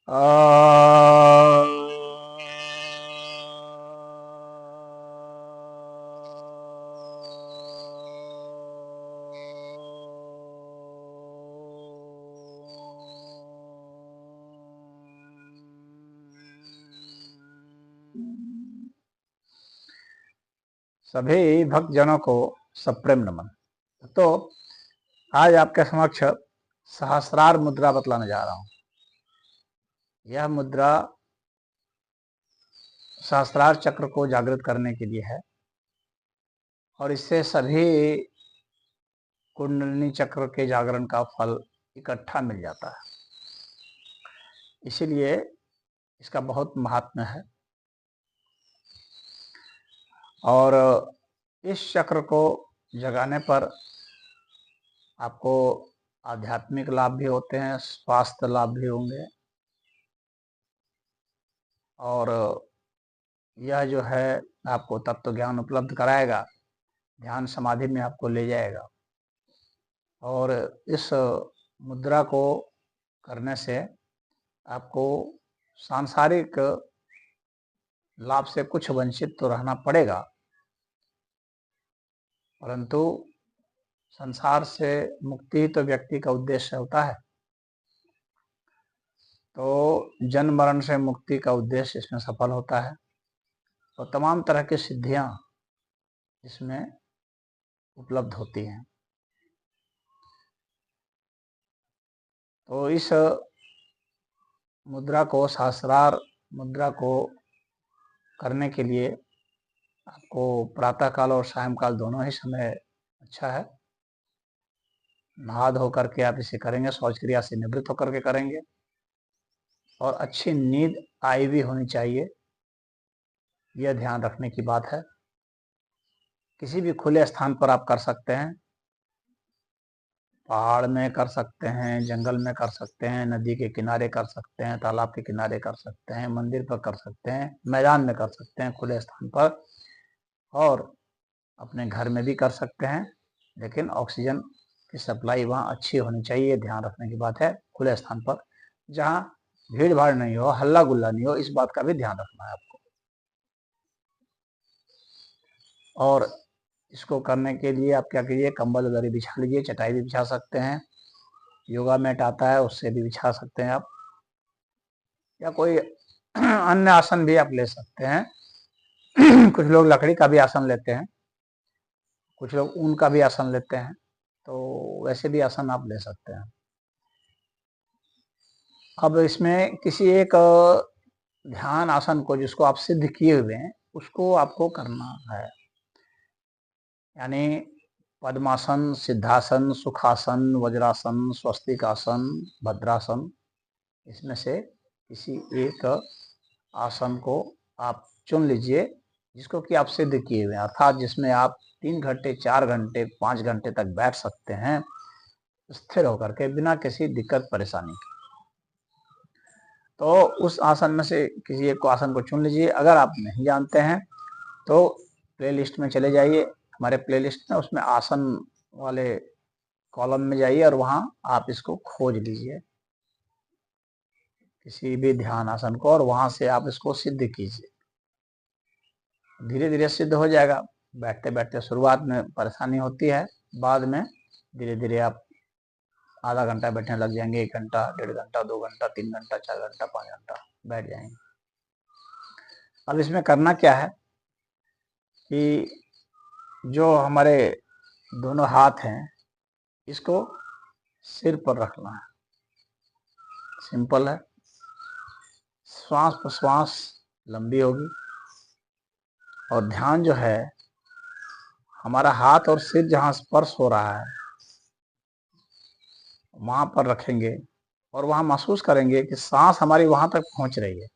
आ सभी भक्तजनों को सप्रेम नमन। तो आज आपके समक्ष सहस्रार मुद्रा बतलाने जा रहा हूं। यह मुद्रा सहस्रार चक्र को जागृत करने के लिए है और इससे सभी कुंडलिनी चक्र के जागरण का फल इकट्ठा मिल जाता है। इसीलिए इसका बहुत महात्म्य है और इस चक्र को जगाने पर आपको आध्यात्मिक लाभ भी होते हैं, स्वास्थ्य लाभ भी होंगे और यह जो है आपको तत्व ज्ञान उपलब्ध कराएगा, ध्यान समाधि में आपको ले जाएगा। और इस मुद्रा को करने से आपको सांसारिक लाभ से कुछ वंचित तो रहना पड़ेगा, परंतु संसार से मुक्ति तो व्यक्ति का उद्देश्य होता है। तो जन्म मरण से मुक्ति का उद्देश्य इसमें सफल होता है और तमाम तरह की सिद्धियां इसमें उपलब्ध होती हैं। तो इस मुद्रा को, सहस्रार मुद्रा को करने के लिए आपको प्रातः काल और सायंकाल दोनों ही समय अच्छा है। नहा धो करके आप इसे करेंगे, शौच क्रिया से निवृत्त होकर के करेंगे और अच्छी नींद आई भी होनी चाहिए, यह ध्यान रखने की बात है। किसी भी खुले स्थान पर आप कर सकते हैं, पहाड़ में कर सकते हैं, जंगल में कर सकते हैं, नदी के किनारे कर सकते हैं, तालाब के किनारे कर सकते हैं, मंदिर पर कर सकते हैं, मैदान में कर सकते हैं, खुले स्थान पर, और अपने घर में भी कर सकते हैं। लेकिन ऑक्सीजन की सप्लाई वहाँ अच्छी होनी चाहिए, ध्यान रखने की बात है। खुले स्थान पर जहाँ भीड़ भाड़ नहीं हो, हल्ला गुल्ला नहीं हो, इस बात का भी ध्यान रखना है आपको। और इसको करने के लिए आप क्या कीजिए, कंबल दरी बिछा लीजिए, चटाई भी बिछा सकते हैं, योगा मैट आता है उससे भी बिछा सकते हैं आप, या कोई अन्य आसन भी आप ले सकते हैं। कुछ लोग लकड़ी का भी आसन लेते हैं, कुछ लोग ऊन का भी आसन लेते हैं, तो वैसे भी आसन आप ले सकते हैं। अब इसमें किसी एक ध्यान आसन को, जिसको आप सिद्ध किए हुए हैं, उसको आपको करना है। यानी पद्मासन, सिद्धासन, सुखासन, वज्रासन, स्वस्तिकासन, भद्रासन, इसमें से किसी एक आसन को आप चुन लीजिए जिसको कि आप सिद्ध किए हुए हैं, अर्थात जिसमें आप 3 घंटे, 4 घंटे, 5 घंटे तक बैठ सकते हैं स्थिर होकर के, बिना किसी दिक्कत परेशानी के। तो उस आसन में से किसी एक को आसन को चुन लीजिए। अगर आप नहीं जानते हैं तो प्लेलिस्ट में चले जाइए, हमारे प्लेलिस्ट में, उसमें आसन वाले कॉलम में जाइए और वहाँ आप इसको खोज लीजिए, किसी भी ध्यान आसन को, और वहाँ से आप इसको सिद्ध कीजिए। धीरे धीरे सिद्ध हो जाएगा। बैठते बैठते शुरुआत में परेशानी होती है, बाद में धीरे धीरे आप आधा घंटा बैठने लग जाएंगे, 1 घंटा, 1.5 घंटा, 2 घंटा, 3 घंटा, 4 घंटा, 5 घंटा बैठ जाएंगे। अब इसमें करना क्या है कि जो हमारे दोनों हाथ हैं, इसको सिर पर रखना है। सिंपल है। श्वास प्रश्वास लंबी होगी और ध्यान जो है, हमारा हाथ और सिर जहाँ स्पर्श हो रहा है वहां पर रखेंगे और वहां महसूस करेंगे कि सांस हमारी वहां तक पहुंच रही है।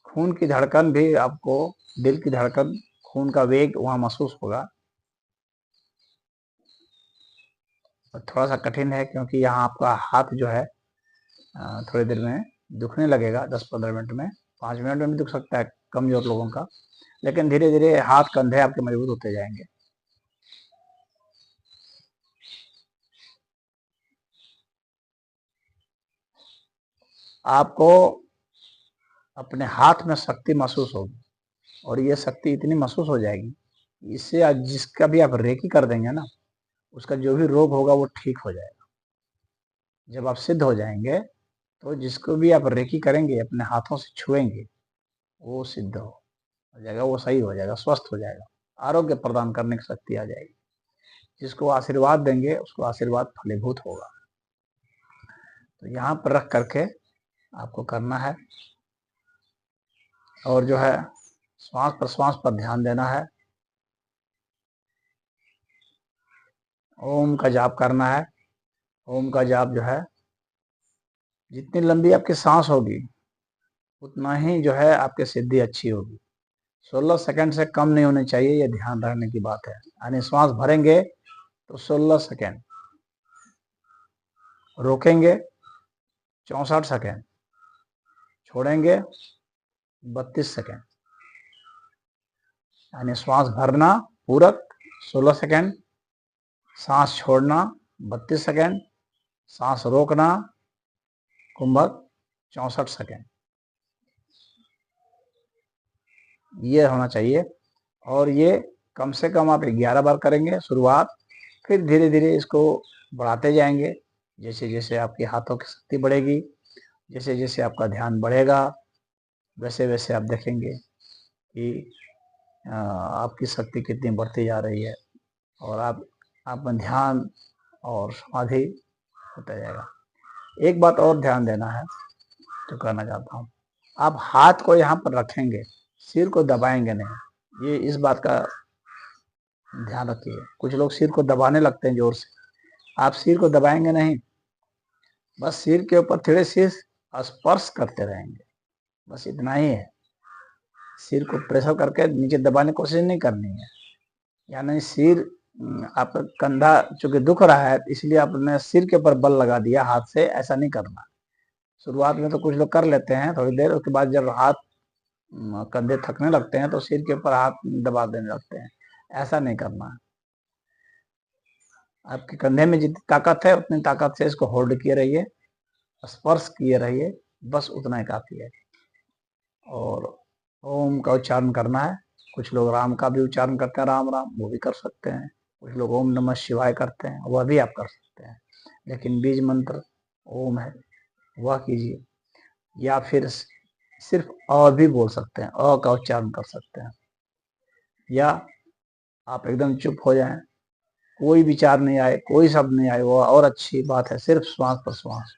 खून की धड़कन भी आपको, दिल की धड़कन, खून का वेग वहां महसूस होगा। और थोड़ा सा कठिन है क्योंकि यहाँ आपका हाथ जो है थोड़ी देर में दुखने लगेगा, 10-15 मिनट में, 5 मिनट में भी दुख सकता है कमजोर लोगों का, लेकिन धीरे धीरे हाथ कंधे आपके मजबूत होते जाएंगे। आपको अपने हाथ में शक्ति महसूस होगी, और ये शक्ति इतनी महसूस हो जाएगी, इससे आज जिसका भी आप रेकी कर देंगे ना, उसका जो भी रोग होगा वो ठीक हो जाएगा। जब आप सिद्ध हो जाएंगे तो जिसको भी आप रेकी करेंगे, अपने हाथों से छुएंगे, वो सिद्ध हो जाएगा, वो सही हो जाएगा, स्वस्थ हो जाएगा, आरोग्य प्रदान करने की शक्ति आ जाएगी। जिसको आशीर्वाद देंगे उसको आशीर्वाद फलीभूत होगा। तो यहाँ पर रख करके आपको करना है, और जो है श्वास प्रश्वास पर ध्यान देना है। ओम का जाप करना है। ओम का जाप जो है, जितनी लंबी आपकी सांस होगी उतना ही जो है आपकी सिद्धि अच्छी होगी। 16 सेकंड से कम नहीं होनी चाहिए, ये ध्यान रखने की बात है। यानी श्वास भरेंगे तो 16 सेकंड, रोकेंगे 64 सेकंड, छोड़ेंगे 32 सेकंड। यानी श्वास भरना पूरक 16 सेकंड, सांस छोड़ना 32 सेकंड, सांस रोकना कुंभक 64 सेकंड, ये होना चाहिए। और ये कम से कम आप 11 बार करेंगे शुरुआत, फिर धीरे धीरे इसको बढ़ाते जाएंगे। जैसे जैसे आपके हाथों की शक्ति बढ़ेगी, जैसे जैसे आपका ध्यान बढ़ेगा, वैसे वैसे आप देखेंगे कि आपकी शक्ति कितनी बढ़ती जा रही है, और आप में ध्यान और समाधि होता जाएगा। एक बात और ध्यान देना है तो कहना चाहता हूँ, आप हाथ को यहाँ पर रखेंगे, सिर को दबाएंगे नहीं, ये इस बात का ध्यान रखिए। कुछ लोग सिर को दबाने लगते हैं जोर से, आप सिर को दबाएंगे नहीं, बस सिर के ऊपर थोड़े सिर स्पर्श करते रहेंगे, बस इतना ही है। सिर को प्रेशर करके नीचे दबाने की कोशिश नहीं करनी है। यानी सिर, आपका कंधा चूंकि दुख रहा है इसलिए आपने सिर के ऊपर बल लगा दिया हाथ से, ऐसा नहीं करना। शुरुआत में तो कुछ लोग कर लेते हैं थोड़ी देर, उसके बाद जब हाथ कंधे थकने लगते हैं तो सिर के ऊपर हाथ दबा देने लगते हैं, ऐसा नहीं करना। आपके कंधे में जितनी ताकत है उतनी ताकत से इसको होल्ड किए रहिए, स्पर्श किए रहिए, बस उतना ही काफी है। और ओम का उच्चारण करना है। कुछ लोग राम का भी उच्चारण करते हैं, राम राम, वो भी कर सकते हैं। कुछ लोग ओम नमः शिवाय करते हैं, वह भी आप कर सकते हैं। लेकिन बीज मंत्र ओम है, वह कीजिए। या फिर सिर्फ अ भी बोल सकते हैं, अ का उच्चारण कर सकते हैं। या आप एकदम चुप हो जाएं, कोई विचार नहीं आए, कोई शब्द नहीं आए, वो और अच्छी बात है। सिर्फ श्वास प्रश्वास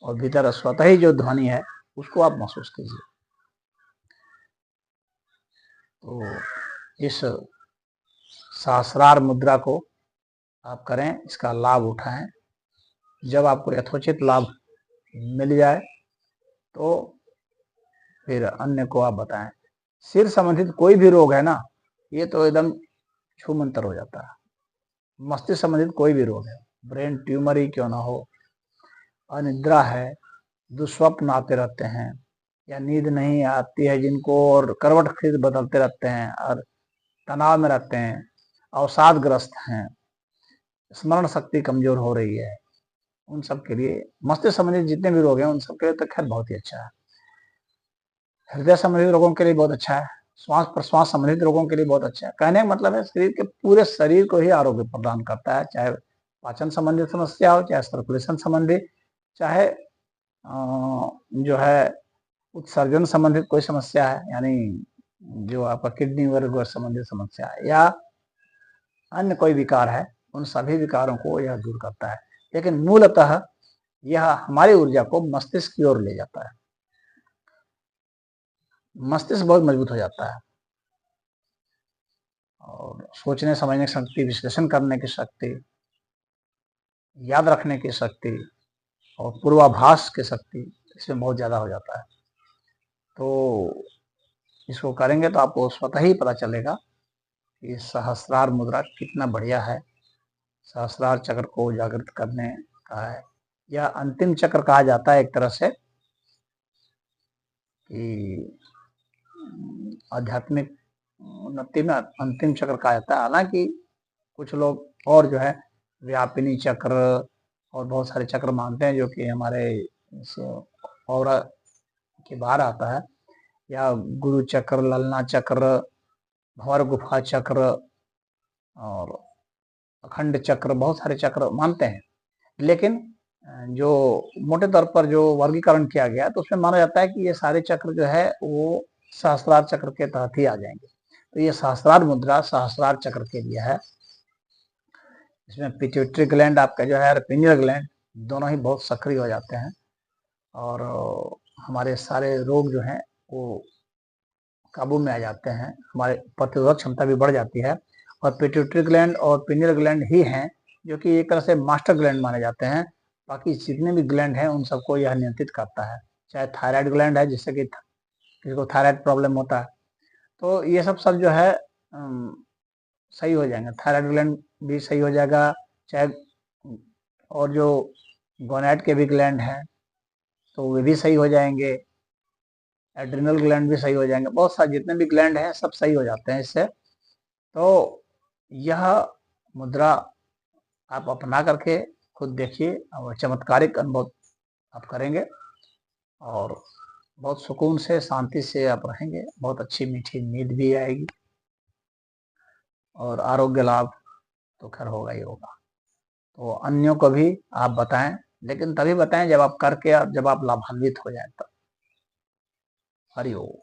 और भीतर स्वतः ही जो ध्वनि है उसको आप महसूस कीजिए। तो इस सहस्रार मुद्रा को आप करें, इसका लाभ उठाएं। जब आपको यथोचित लाभ मिल जाए तो फिर अन्य को आप बताएं। सिर संबंधित कोई भी रोग है ना, ये तो एकदम छूमंतर हो जाता है। मस्तिष्क संबंधित कोई भी रोग है, ब्रेन ट्यूमर ही क्यों ना हो, अनिद्रा है, दुस्वप्न आते रहते हैं, या नींद नहीं आती है जिनको, और करवट फिर बदलते रहते हैं, और तनाव में रहते हैं, अवसादग्रस्त हैं, स्मरण शक्ति कमजोर हो रही है, उन सब के लिए, मस्तिष्क संबंधित जितने भी रोग हैं उन सब के लिए तो खैर बहुत ही अच्छा है। हृदय संबंधित रोगों के लिए बहुत अच्छा है, श्वास प्रश्वास संबंधित रोगों के लिए बहुत अच्छा है। कहने का मतलब है शरीर के पूरे शरीर को ही आरोग्य प्रदान करता है, चाहे पाचन संबंधित समस्या हो, चाहे सर्कुलेशन संबंधी, चाहे जो है उत्सर्जन संबंधित कोई समस्या है, यानी जो आपका किडनी वर्ग संबंधित समस्या है, या अन्य कोई विकार है, उन सभी विकारों को यह दूर करता है। लेकिन मूलतः यह हमारी ऊर्जा को मस्तिष्क की ओर ले जाता है, मस्तिष्क बहुत मजबूत हो जाता है, और सोचने समझने की शक्ति, विश्लेषण करने की शक्ति, याद रखने की शक्ति और पूर्वाभास की शक्ति इसमें बहुत ज़्यादा हो जाता है। तो इसको करेंगे तो आपको स्वतः ही पता चलेगा कि सहस्रार मुद्रा कितना बढ़िया है। सहस्रार चक्र को जागृत करने का है, या अंतिम चक्र कहा जाता है एक तरह से, कि आध्यात्मिक उन्नति में अंतिम चक्र कहा जाता है। हालांकि कुछ लोग और जो है व्यापिनी चक्र और बहुत सारे चक्र मानते हैं, जो कि हमारे और के बाहर आता है, या गुरु चक्र, ललना चक्र, भंवर गुफा चक्र और अखंड चक्र, बहुत सारे चक्र मानते हैं। लेकिन जो मोटे तौर पर जो वर्गीकरण किया गया तो उसमें माना जाता है कि ये सारे चक्र जो है वो सहस्त्रार चक्र के तहत ही आ जाएंगे। तो ये सहस्त्रार मुद्रा सहस्त्रार चक्र के लिए है। इसमें पिट्यूटरी ग्लैंड आपका जो है और पिनियल ग्लैंड दोनों ही बहुत सक्रिय हो जाते हैं और हमारे सारे रोग जो हैं वो काबू में आ जाते हैं, हमारे प्रतिरोधक क्षमता भी बढ़ जाती है। और पिट्यूटरी ग्लैंड और पिनियल ग्लैंड ही हैं जो कि एक तरह से मास्टर ग्लैंड माने जाते हैं। बाकी जितने भी ग्लैंड हैं उन सबको यह नियंत्रित करता है। चाहे थायराइड ग्लैंड है, जिससे कि किसी को थायराइड प्रॉब्लम होता है, तो ये सब जो है सही हो जाएंगे। थायराइड ग्लैंड भी सही हो जाएगा, चाहे और जो गोनैड के भी ग्लैंड हैं तो वे भी सही हो जाएंगे, एड्रिनल ग्लैंड भी सही हो जाएंगे, बहुत सारे जितने भी ग्लैंड हैं सब सही हो जाते हैं इससे। तो यह मुद्रा आप अपना करके खुद देखिए और चमत्कारिक अनुभव आप करेंगे और बहुत सुकून से, शांति से आप रहेंगे, बहुत अच्छी मीठी नींद भी आएगी और आरोग्य लाभ तो खैर होगा ही होगा। तो अन्यों को भी आप बताएं, लेकिन तभी बताएं जब आप करके, जब आप लाभान्वित हो जाएं तब। हरि ओम।